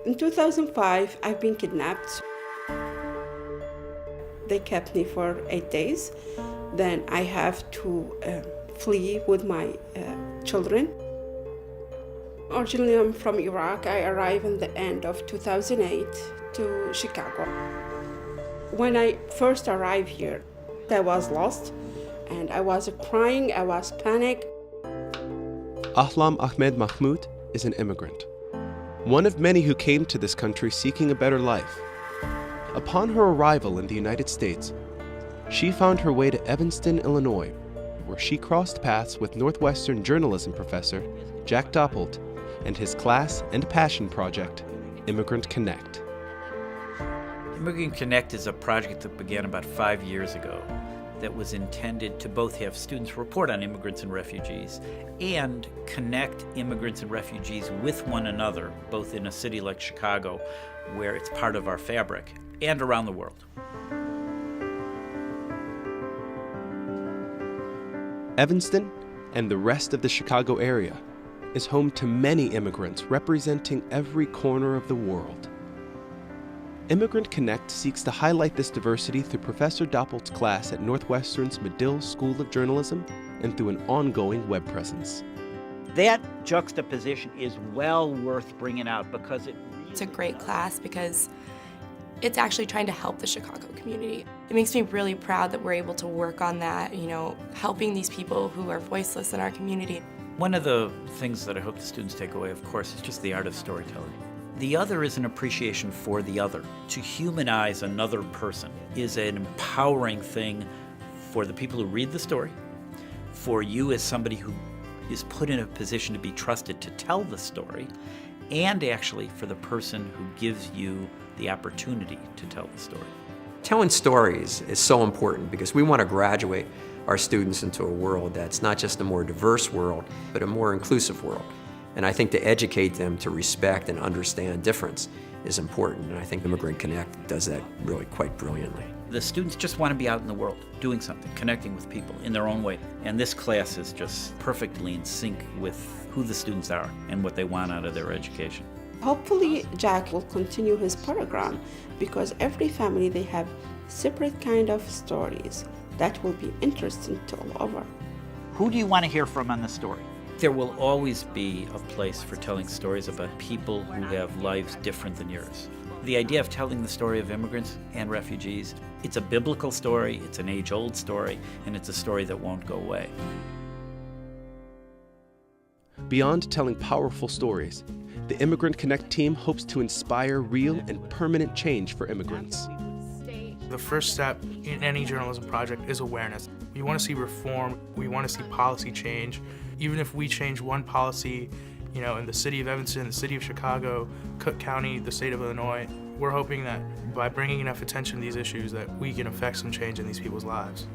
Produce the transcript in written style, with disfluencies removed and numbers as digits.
In 2005, I've been kidnapped. They kept me for 8 days. Then I have to flee with my children. Originally, I'm from Iraq. I arrived in the end of 2008 to Chicago. When I first arrived here, I was lost, and I was crying, I was panicked. Ahlam Ahmed Mahmoud is an immigrant, one of many who came to this country seeking a better life. Upon her arrival in the United States, she found her way to Evanston, Illinois, where she crossed paths with Northwestern journalism professor Jack Doppelt and his class and passion project, Immigrant Connect. Immigrant Connect is a project that began about 5 years ago that was intended to both have students report on immigrants and refugees and connect immigrants and refugees with one another, both in a city like Chicago, where it's part of our fabric, and around the world. Evanston and the rest of the Chicago area is home to many immigrants representing every corner of the world. Immigrant Connect seeks to highlight this diversity through Professor Doppelt's class at Northwestern's Medill School of Journalism and through an ongoing web presence. That juxtaposition is well worth bringing out because it's a great class because it's actually trying to help the Chicago community. It makes me really proud that we're able to work on that, helping these people who are voiceless in our community. One of the things that I hope the students take away, of course, is just the art of storytelling. The other is an appreciation for the other. To humanize another person is an empowering thing for the people who read the story, for you as somebody who is put in a position to be trusted to tell the story, and actually for the person who gives you the opportunity to tell the story. Telling stories is so important because we want to graduate our students into a world that's not just a more diverse world, but a more inclusive world. And I think to educate them to respect and understand difference is important, and I think Immigrant Connect does that really quite brilliantly. The students just want to be out in the world, doing something, connecting with people in their own way. And this class is just perfectly in sync with who the students are and what they want out of their education. Hopefully, Jack will continue his program because every family, they have separate kind of stories that will be interesting to all over. Who do you want to hear from on the story? There will always be a place for telling stories about people who have lives different than yours. The idea of telling the story of immigrants and refugees, it's a biblical story, it's an age-old story, and it's a story that won't go away. Beyond telling powerful stories, the Immigrant Connect team hopes to inspire real and permanent change for immigrants. The first step in any journalism project is awareness. We want to see reform, we want to see policy change. Even if we change one policy, in the city of Evanston, the city of Chicago, Cook County, the state of Illinois, we're hoping that by bringing enough attention to these issues that we can affect some change in these people's lives.